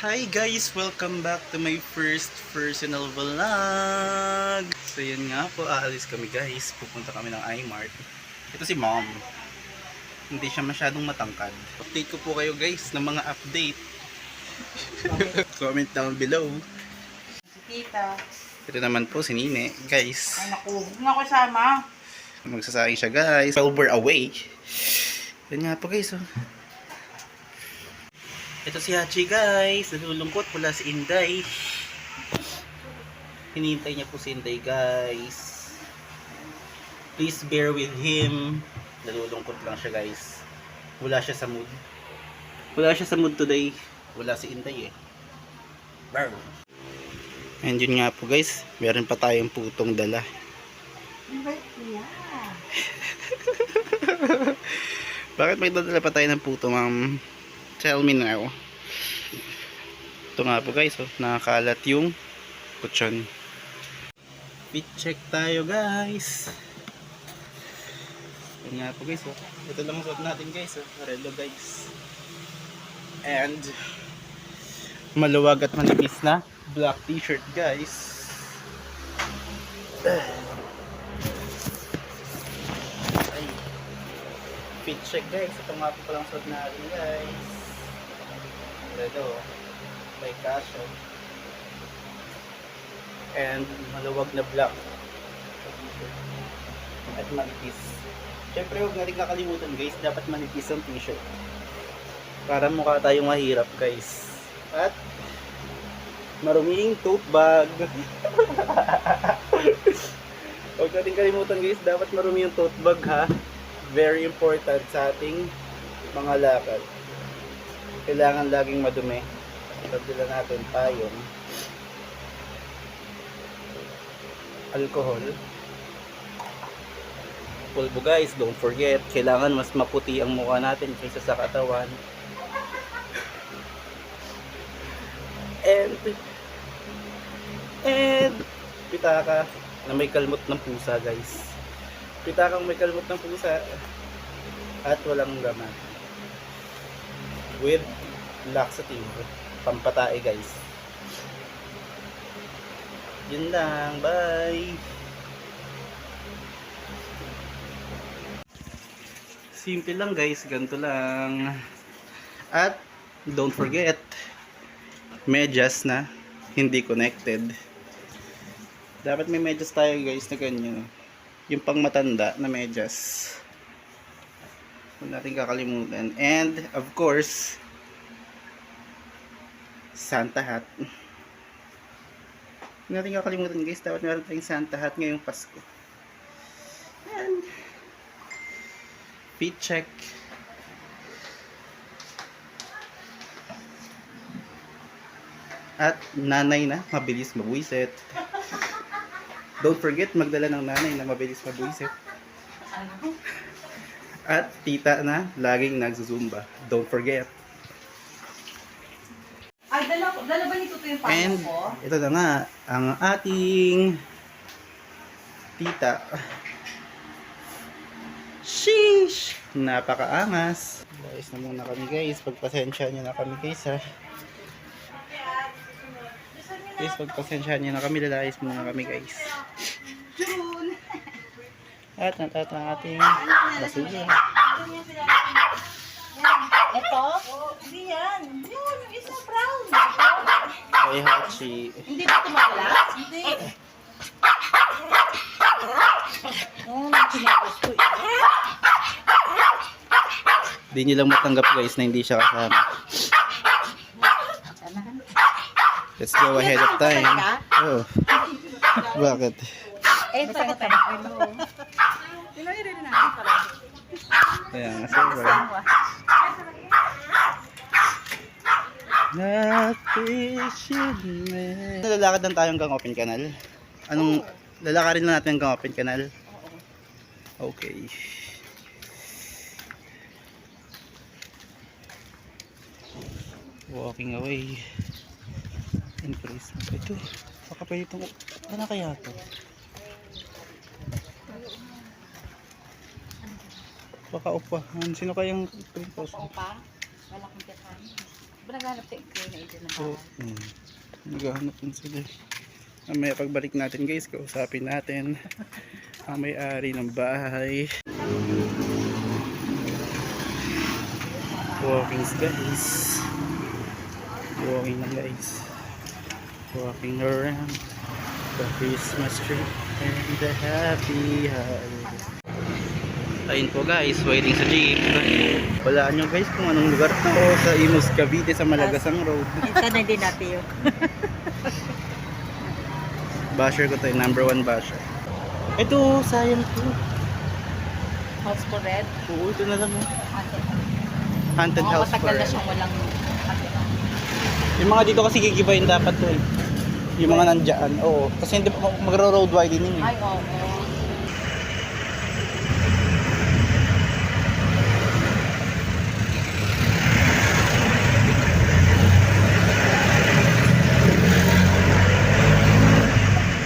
Hi guys! Welcome back to my first personal vlog! So yun nga po, aalis kami guys. Pupunta kami ng iMart. Ito si Mom. Hindi siya masyadong matangkad. Update ko po kayo guys ng mga update. Comment down below. Si Tita. Ito naman po si Nine. Guys, Ay naku, huwag na ako sama. magsasayang siya guys. 12 we're away. Yan nga po guys. Oh. Ito si Hachi guys. Nalulungkot pula si Inday. Hinihintay niya po si Inday guys. Please bear with him. Nalulungkot lang siya guys. Wala siya sa mood. Wala siya sa mood today. Wala si Inday eh. Barw. And yun nga po guys. Meron pa tayong putong dala. Bakit may dadala pa tayo ng puto, ma'am? Tell me now. Ito nga po guys, oh, nakakalat yung kutsyon. Fit check tayo guys. Ito nga po guys, oh. Ito lang ang suot natin guys, oh. Relo guys. And maluwag at manipis na black t-shirt guys. Ay. Fit check guys. Ito nga po palang suot natin guys. Ito by Casio. And maluwag na black at manipis. Siyempre huwag natin kakalimutan guys, dapat manipis ang t-shirt para mukha tayong mahirap guys. At maruming tote bag. Huwag natin kalimutan guys, dapat marumi yung tote bag ha. Very important sa ating mga lakad. Kailangan laging madumi. Pagdala natin tayong alcohol. Pulbo guys, don't forget, kailangan mas maputi ang mukha natin kaysa sa katawan. And pitaka na may kalmot ng pusa guys. Pitakang may kalmot ng pusa at walang laman. With laxative, pampatae guys. Yun lang, bye! Simple lang guys, ganito lang. At don't forget, medyas na hindi connected. Dapat may medyas tayo guys na ganyan. Yung pang matanda na medyas. Huwag natin kakalimutan. And of course, Santa hat. Huwag natin kakalimutan guys, dapat meron tayong Santa hat ngayong Pasko. And fit check. At nanay na mabilis mabuisit. Don't forget magdala ng nanay na mabilis mabuisit. At tita na laging nagzuzumba. Don't forget. Ay, dala ba nito yung pano And ko? ito na nga ang ating tita. Sheesh! Napakaangas. Guys na muna kami guys. Pagpasensya nyo na kami guys ha. Guys, pagpasensya nyo na kami. Lalayas muna kami guys. June! At natat ang ating basura. Ito? Hindi yan. Yun, yung isang brown. Ay Hachi. Hindi ba ito magalas? Hindi. Oh, nagsinagos ko. Hindi nyo lang matanggap guys na hindi siya kasama. Let's go ahead of time. Oh. Bakit? Eh, ito ka tayo. Pinoy-rin natin pala. Kaya nga silver. Lalakad lang tayo hanggang open canal. Anong lalakarin lang natin hanggang open canal? Okay. Walking away. In Christmas. Ito. Baka pwede itong... Ano kaya ito? Baka upahan. Sino kayang print post? Opa? Wala kong tiyakan. Naghanap tayo na ito na Oo. Naghahanap din sila. Mamaya pagbalik natin guys, kausapin natin ang may-ari ng bahay. Walking guys. Walking na guys. Walking around the Christmas tree and the happy holiday. Ayun po guys, waiting sa jeep. Wala nyo guys kung anong lugar to. Sa Imus, Cavite, sa Malagasang Road. Minsan na din natin yun. Basher ko to, number 1 basher. Ito, sayang to. House for red. Oo, ito na lang oh. Haunted Haunted house for matagal na rent. siyang walang Yung mga dito kasi gigibayin dapat to eh. Yung mga nandyan, oo. Kasi hindi magro-road widening eh. Ay, oo.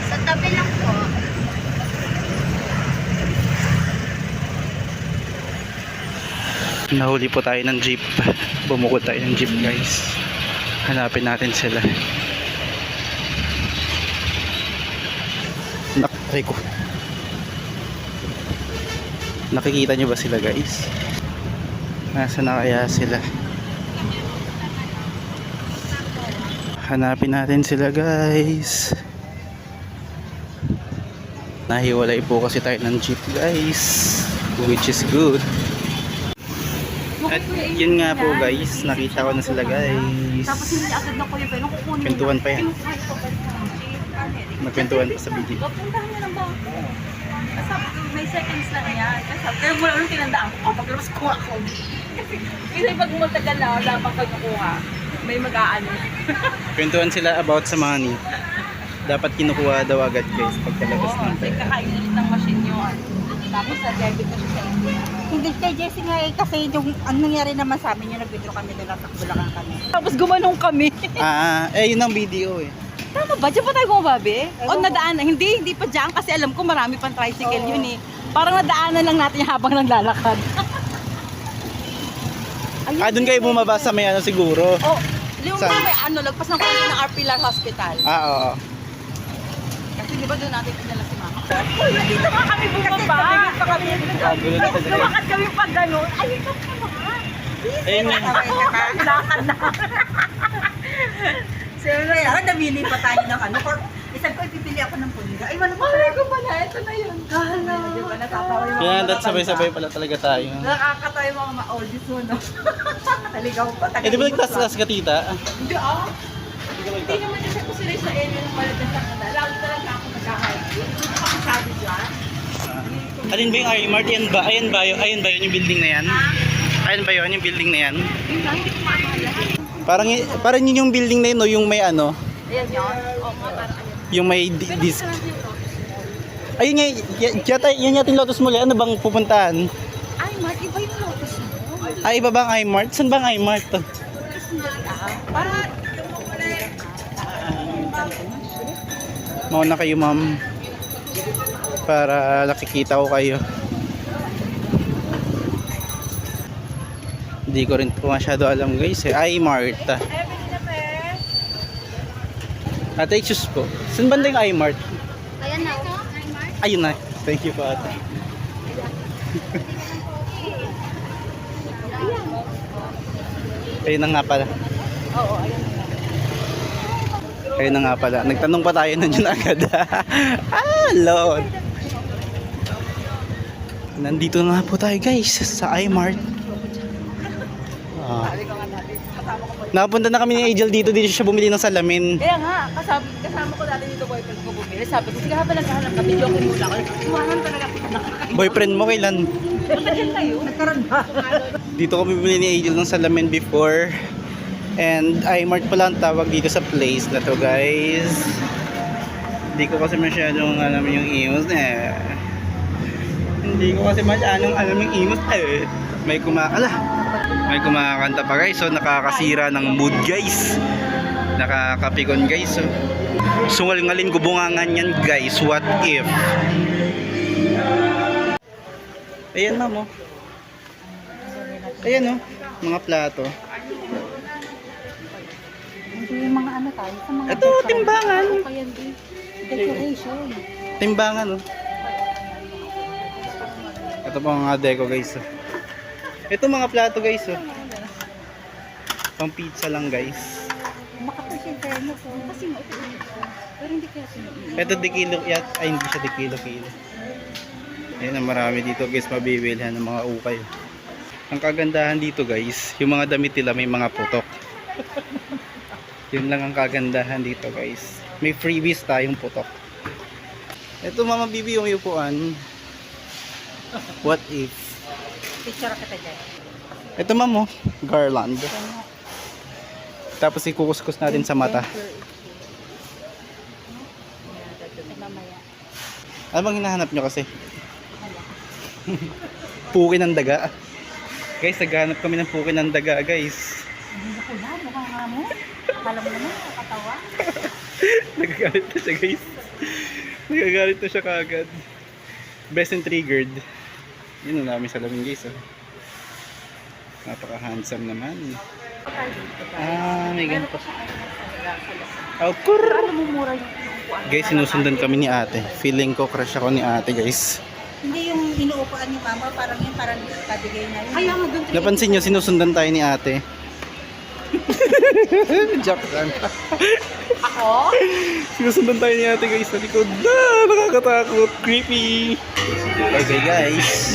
Sa tabi lang po. Nahuli po tayo ng jeep. Bumukod tayo ng jeep guys. Hanapin natin sila. Aray ko. Nakikita nyo ba sila guys? Nasa na kaya sila? Hanapin natin sila guys. Nahiwalay po kasi tayo ng jeep guys, which is good. At yun nga po guys, nakita ko na sila guys. Tapos hindi agad na kuya pero kukunin. Kwentuhan pa yan. Magkwentuhan pa sa video. Puntahan niya ng bangko. Sabi ko, may seconds lang yan. Sabi ko, mula nung tinandaan ko, paglabas ko ako. Kasi pag matagal na, wala pang pagkukuha, may mag-aano. Kwentuhan sila about sa money. Dapat kinukuha daw agad guys pagkalabas ng Kasi pera. kakainit ng machine yun. Tapos na-debit na siya sa inyo. Hindi kay Jessie nga eh, kasi yung ang nangyari naman sa amin yung nag-withdraw kami doon at Bulacan kami. Tapos gumanong kami. Yun ang video eh. Tama ba? Diyan pa tayo gumababi? O nadaanan? Hindi pa dyan kasi alam ko marami pang tricycle yun eh. Parang nadaanan lang natin habang naglalakad. Doon kayo bumaba sa may ano siguro. Oh, yung Saan? may lagpas ng kwento ng Arpilar Hospital. Oo. Kasi di ba doon natin pinala si Mama? Uy, dito nga kami bumaba. Kasi kami Gulo na talaga. lumakad kami pa gano'n. Ay, ito pa mga. Ayun nga. Lakad na. Siyempre, namili pa tayo ng ano. Isang ko, ipipili ako ng pulga. Ay, wala pa Malay ko pala, ito na yun. Hala. Di ba, natatawa yung Kaya dat sabay-sabay pala talaga tayo. Nakakatawa yung mga ma-oldies mo, no? Taligaw pa. Eh di ba nagtas-tas ka tita? Hindi Hindi naman kasi ko sila sa area ng malat sa kanila. Lalo talaga ako nag-hiking. Hindi ko kasi sabi dyan. Alin ba yung iMart? Ayan ba yun yung building na yan? Ayan ba yun yung building na yan? Yun lang, hindi ko maalala. Parang yun yung building na yun, no? Yung may ano, Ayan yun. Oo nga, parang ayan. yung may Pero disc. saan yung Lotus? Ayun nga, yun yata yung Lotus Mall. Ano bang pupuntahan? Ay, Mark, iba yung Lotus mo. Ay, iba bang iMart? Saan bang iMart to? Para, Mauna kayo ma'am. Para nakikita ko kayo. Hindi ko rin po masyado alam guys eh. iMart. Ate, excuse po. Saan banda yung iMart? ayan na. Ayun na. Thank you po ate. Ayun na nga pala. Oo, ayan na. Ayun na nga pala. Nagtanong pa tayo nandiyan agad. Lord. Nandito na nga po tayo guys sa iMart. Sabi ko nga natin, kasama ko pa. Nakapunta na kami ni Angel dito siya bumili ng salamin. Kaya nga, kasama ko dati dito boyfriend ko bumili. Sabi ko, sige habang naghahanap ka, video ko muna ako. Iwanan talaga ako. Boyfriend mo kailan? Nagkaroon kayo? Nagkaroon ba? Dito kami bumili ni Angel ng salamin before. And iMart pala ang tawag dito sa place na to guys. Hindi ko kasi masyadong alam yung imos eh. Hindi ko kasi masyadong alam yung imos eh. May kumakanta pa guys. So nakakasira ng mood guys. Nakakapikon guys. So sungal-ngalin gubungangan yan guys. What if? Ayan ma'am oh. Ayan oh. Mga plato. ano tayo, sa mga Ito, timbangan. Kaya din. decoration. Timbangan, oh. Ito pa mga deco, guys. Oh. Ito mga plato, guys. Oh. Pang pizza lang, guys. Makapresent tayo mo po. Kasi nga, pero hindi kaya sinulit. Ito di kilo, ay hindi siya di kilo. Ayan ang marami dito, guys, mabibilhan ng mga ukay. Ang kagandahan dito, guys, yung mga damit nila may mga putok. Yun lang ang kagandahan dito, guys. May freebies tayong putok. Ito, Mama Bibi, yung upuan. What if? Picture kita dyan. Ito, Ma'am, oh, garland. Tapos ikukuskus natin sa mata. Mamaya. Ano bang hinahanap nyo kasi? Puki ng daga. Guys, naghahanap kami ng puki ng daga, guys. Hindi ko na, mukhang nga mo. Akala mo naman, nakakatawa. Nagagalit na siya, guys. Nagagalit na siya kaagad. Best and triggered. Yun ang namin salamin, guys. Oh. Napaka-handsome naman. Ah, may ganito. Oh, Alam mo mura yung upuan. guys, sinusundan kami ni ate. Feeling ko crush ako ni ate, guys. Hindi yung inuupuan ni mama, parang yun, parang kabigay na yun. Kaya nga doon. Napansin nyo, sinusundan tayo ni ate. Joke lang. Ako? Sinusundan tayo ni ate, guys, sa likod. Ah, nakakatakot. Creepy. Okay, guys.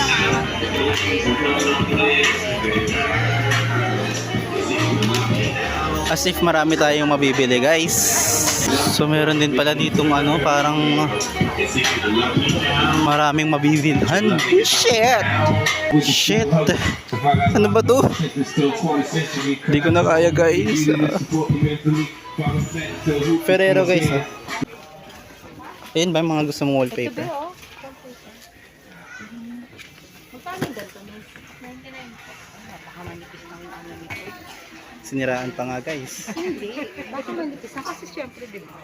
As if marami tayong mabibili, guys. So meron din pala ditong ano, parang maraming mabibilhan. Shit! Shit! Ano ba to? Hindi ko na kaya, guys. Ferrero, guys. Ayun ba yung mga gusto mong wallpaper? Magkano ganito? 99. Napakamanipis ng ano nito. Siniraan pa nga, guys. Hindi. Bakit manipis na? Kasi syempre, di ba?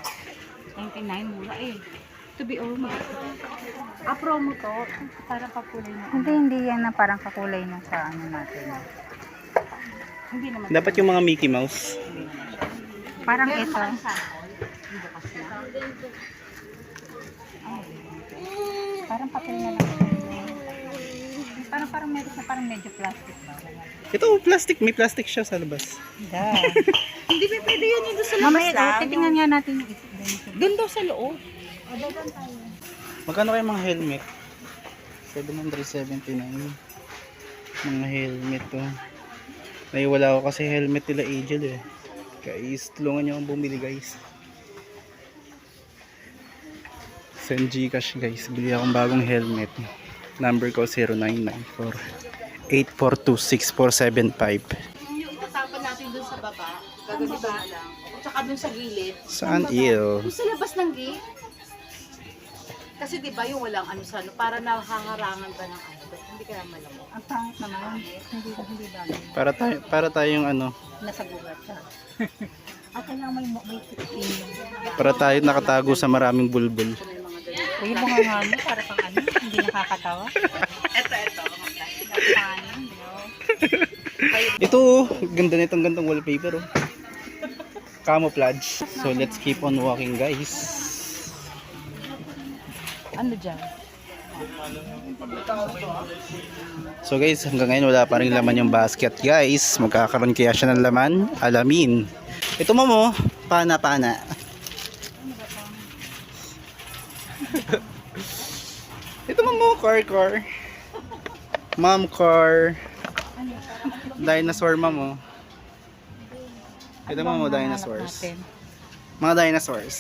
99 mura eh. To be honest. Promo to. Parang kakulay na. Hindi yan na parang kakulay nung sa ano natin. Hindi naman. Dapat yung mga Mickey Mouse. Parang ito. Parang papel na lang. Parang meron siya, parang medyo plastic ba? Ito, plastic. May plastic siya sa labas. Da. Hindi ba pwede yan yung doon sa labas Mamaya, lang? titingnan nga natin yung isa. Doon daw sa loob. Magkano kayo mga helmet? 779. Mga helmet to. Naiwala ko kasi helmet nila Angel eh. Guys, tulungan nyo akong bumili, guys. Send Gcash, guys. Bili akong bagong helmet. Number ko 0994 8426475. Yung tapan natin doon sa baba, gaganito na lang. Tsaka doon sa gilid. Saan iyo? Doon sa labas ng gate. Kasi di ba yung walang ano sa ano, para nahaharangan ba ng ano. Hindi kaya malamok. Ang pangit naman. Hindi bagay. Para tayong ano, Nasa gubat siya. At kailangan may tikin. para tayo nakatago sa maraming bulbul. Uy, yung mga nga mo, para pang ano, hindi nakakatawa. Ito. Paano, no? Ito, ganda nitong gandang wallpaper oh. Camouflage. So let's keep on walking, guys. Ano dyan? So guys, hanggang ngayon wala pa rin laman yung basket, guys. Magkakaroon kaya siya ng laman? Alamin. Ito mo, pana. Ito mo, car. Mom car. Dinosaur, mom. Ito mo, dinosaurs. Mga dinosaurs.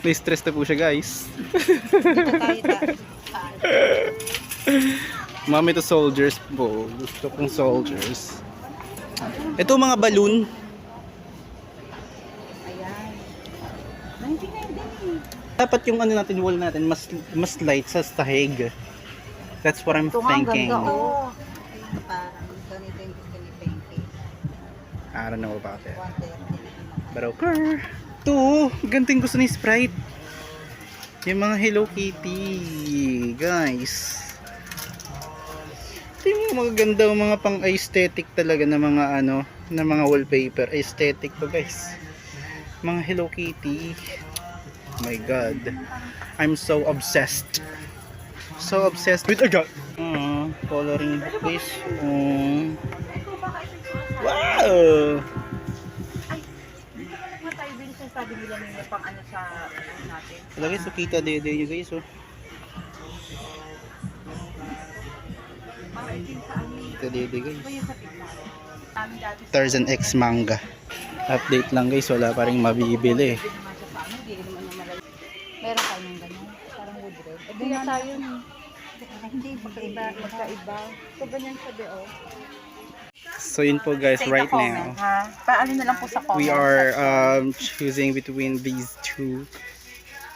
May stress na po siya, guys. Mami to soldiers po. Gusto kong soldiers. Ito mga balloon. Ayan. 99 din. Dapat yung ano natin, wall natin, mas light sa tahig. That's what I'm Ito nga, ang thinking. ganda, oh. Parang ganito yung gusto ni Pinky. I don't know about it. 130. But okay. Ito, ganting gusto ni Sprite. Yung mga Hello Kitty. Guys. Ito yung mga ganda, mga pang aesthetic talaga na mga ano, na mga wallpaper. Aesthetic to guys. Mga Hello Kitty. Oh my god. I'm so obsessed. So obsessed with coloring book guys. Wow! Matay din siya, sabi nila may pang ano sa natin. Wala guys, so kita dede nyo guys. Oh. Kita dede guys. Tarzan X manga. Update lang guys, wala pa rin mabibili. Meron tayo ng gano'n. Parang wood red. Ito na tayo. Hindi, magkaiba. So, ganyan siya de, oh. So yun po guys, right now. Paano na lang po sa comment. We are choosing between these two.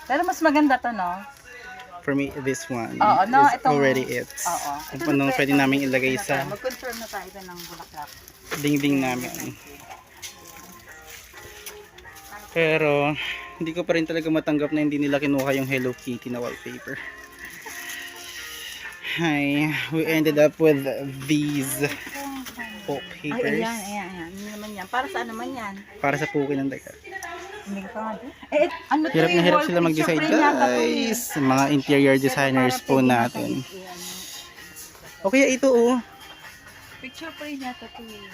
Pero mas maganda to, no? For me, this one Oo, no, is itong- already it. Oo. Kung anong pwede namin ilagay sa Mag-confirm na tayo ng bulaklak. dingding namin. Pero, hindi ko pa rin talaga matanggap na hindi nila kinuha yung Hello Kitty na wallpaper. Hi, we ended up with these wallpapers. Ayan. Ano naman yan? Para saan naman yan? Para sa puki ng dagat. Hindi ka nga. Ano to Hirap na eh, hirap wall sila mag-decide picture frame yata to eh. guys. Mga interior designers po natin. O kaya ito oh. Picture frame yata to eh.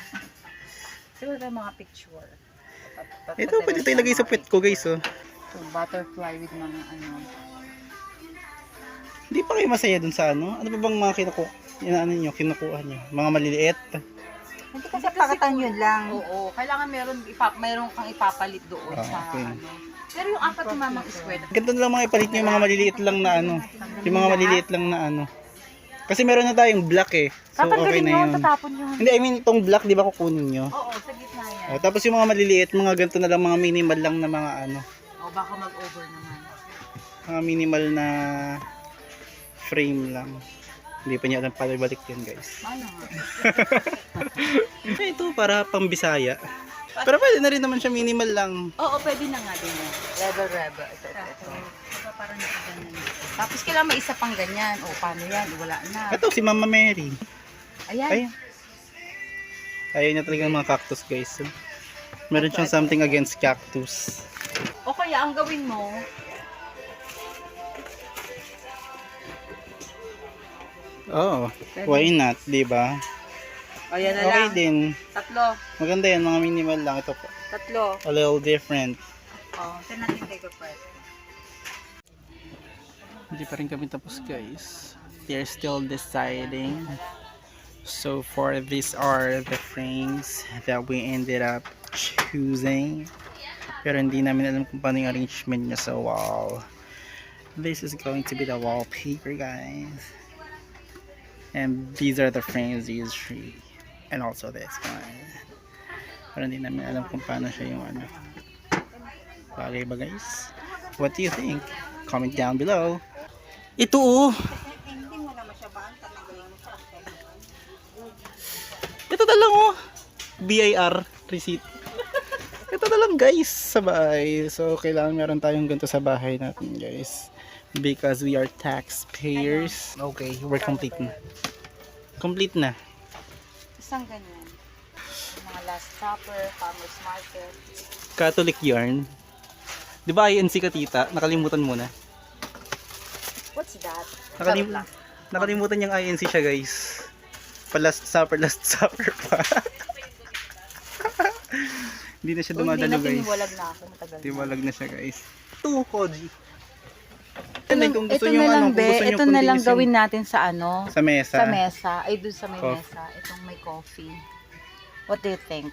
Siguro tayo mga picture. Ito pwede tayo ilagay sa pet ko guys oh. So, butterfly with mga ano. Hindi pa kayo masaya dun sa ano? Ano pa bang mga kinukuha nyo? Mga maliliit? Hindi kasi pakatan yun lang. Oo, kailangan meron kang ipapalit doon sa okay. ano. Pero yung apat ni Mamang Square, Ganito na lang mga ipalit nyo yung mga maliliit lang na ano. Yung mga maliliit lang na ano. Kasi meron na tayong black eh. So okay Tatanggalin na yun, yun. tatapon yun. Hindi, I mean itong black di ba kukunin nyo? oo, sa gitna yan. Oh, tapos yung mga maliliit, mga ganito na lang, mga minimal lang na mga ano. O baka mag-over naman. Mga minimal na frame lang. Hindi pa niya alam palibalik yun guys. Ano nga? Ito para pang Bisaya. Pero pwede na rin naman siya minimal lang. Oo, pwede na nga din yan. Rebel. Ito. Diba parang nakaganyan. Tapos kailangan may isa pang ganyan. O, paano yan? Wala na. Ito si Mama Mary. Ayan. Ay. Ayaw niya talaga ng mga cactus guys. Meron siyang something against cactus. O kaya, ang gawin mo, Oh, why not, di ba? ayan na Okay lang. din. Tatlo. Maganda yan, mga minimal lang. Ito po. Tatlo. A little different. O, saan natin take a first? Hindi pa rin kami tapos guys. They're still deciding. So far, these are the frames that we ended up choosing. Pero hindi namin alam kung paano yung arrangement niya sa wall. This is going to be the wallpaper guys. And these are the frames usually. And also this one. Pero hindi namin alam kung paano siya yung ano. Bagay ba guys? What do you think? Comment down below. Ito oh! Hindi mo naman siya ba? Tatanggalin mo siya. Ito na lang oh! BIR receipt. Ito na lang guys sa bahay. So kailangan meron tayong ganito sa bahay natin guys. Because we are taxpayers. Okay, we're complete na. Complete na. Isang ganyan. Mga last supper, farmer's market. Catholic yarn. Di ba INC ka tita? Nakalimutan mo na. What's that? Nakalimutan yung INC siya guys. Last supper pa. Hindi na siya dumadalo guys. Tiniwalag na ako matagal. Tiwalag na siya guys. Ito, Koji. Kung gusto Ito nyo, na lang, ano, kung gusto nyo ito na lang continuous gawin natin sa ano? sa mesa. Sa mesa. Ay, doon sa may Coffee. mesa. Itong may coffee. What do you think?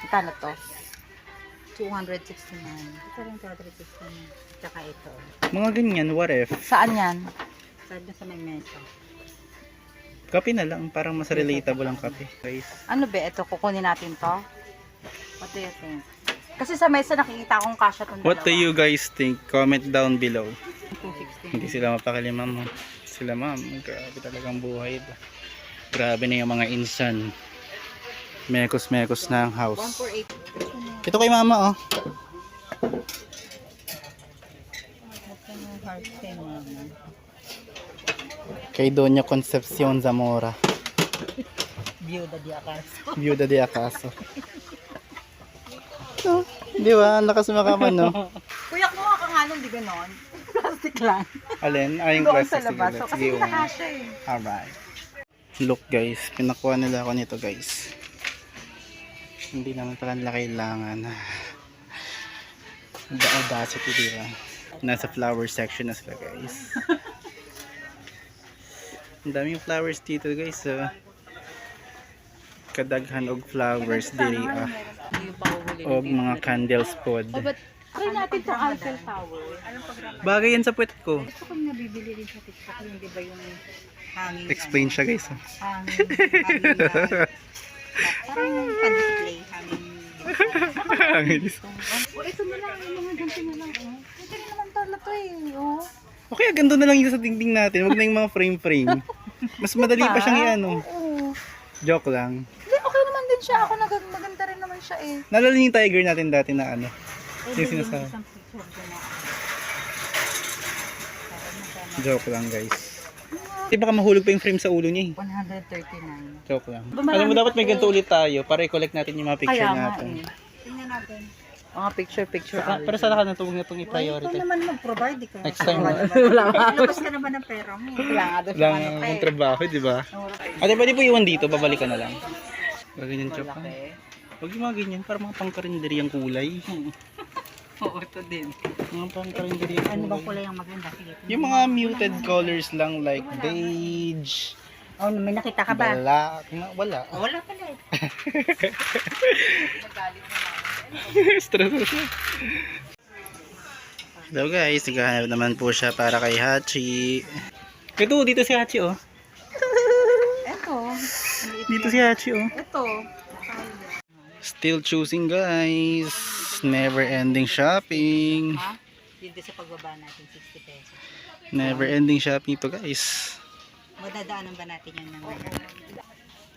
Magkano to? 269. Ito rin 269. Tsaka ito. Mga ganyan, what if? Saan yan? Sa may mesa. Kape na lang, parang mas relatable ang kape. Guys. Ano ba? Ito, kukunin natin to? What do you think? Kasi sa mesa nakikita akong kasya itong dalawa. What do you guys think? Comment down below. 260. Hindi sila mapakali ma'am. Sila ma'am, grabe talagang buhay. Grabe na yung mga insan. Mekos-mekos na ang house. 148. Ito kay mama oh. Kay Doña Concepcion Zamora. Byuda di Acaso. Byuda de Acaso. No, di ba? Ang lakas makaman, no? Kuya, kumuha ka nga nun, di ganon. Plastic lang. Alin? Ay, yung Doon plastic. sa labas. Sige, So, kasi sige, hindi nakasya eh. alright. Look guys, pinakuha nila ako nito guys. Hindi naman pala nila kailangan. The audacity, di ba? Nasa flower section na sila guys. Ang daming flowers dito guys. Kadaghan og flowers diri Hindi pa uhuli. og mga candles pod. Try natin itong Eiffel Tower. Bagay yan sa puwet ko. Gusto ko nabibili rin sa TikTok yung di ba yung hanging. Explain siya guys. Hanging. Parang yung pan-display. Hanging. Oh, ito na lang. Yung mga ganito na lang. Oh. Ito na naman pala to eh. Oh. Okay, ganito na lang yung sa dingding natin. Huwag na yung mga frame-frame. Mas madali pa siyang i-ano. Oo. Joke lang. Hindi, okay naman din siya. Ako maganda rin naman siya eh. Nalala niyo yung tiger natin dati na ano. Yung sinasabi. Isang picture ko na. Joke lang guys. Di baka mahulog pa yung frame sa ulo niya eh. 139. Joke lang. Marami Alam mo dapat may pa to. ganito ulit tayo para i-collect natin yung mga picture Kaya nga natin. eh. Tingnan natin. Mga picture Pero sana ka natubog na itong Ikaw i-priority. naman mag-provide. Ikaw. Next time. Labas ka naman ng pera mo. Wala nga doon Lang ang trabaho, di ba? Ate, pwede po iwan dito, babalik ka na lang. Ganyan siya pa. Huwag yung mga ganyan, para mga pangkarinderi ang kulay. Oo, ito din. Mga pangkarinderi ang Ano bang kulay. kulay ang maganda? Sige. Yung mga muted colors lang like beige, Oh, may nakita ka ba? black, wala. Oh, wala pala eh. Stress na siya. Hello guys, naghahanap naman po siya para kay Hachi. Ito, dito si Hachi oh. Ito. Dito si Hachi oh. Ito. Still choosing guys. Never ending shopping. Ha? Dito sa pagbaba natin, 60 pesos. Never ending shopping to guys. Madadaanan ba natin yan ng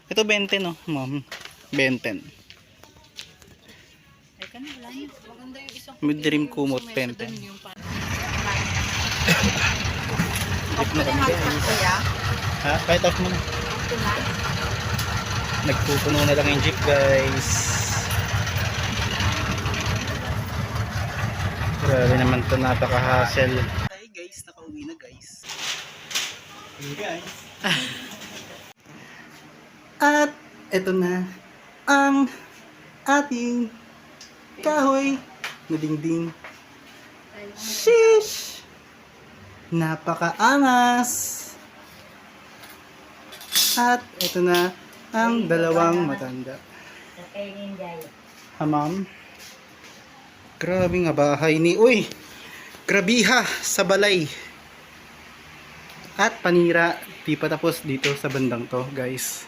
Ito 20 no, ma'am. 20. Ay, ka na, wala niya. Maganda yung isang Mid dream kumot 20. yung parang. Off na yung kuya. Ha? Kahit off mo na. Ito na. Nagpupuno na lang yung jeep guys. Grabe naman to, napaka-hassle. Hi guys, nakauwi na guys. Hey guys. At eto na ang ating kahoy na dingding. Sheesh! Napakaangas! At eto na ang dalawang matanda. Ha ma'am? Grabe nga bahay ni... Uy! Grabiha sa balay. At panira. Di pa tapos dito sa bandang to guys.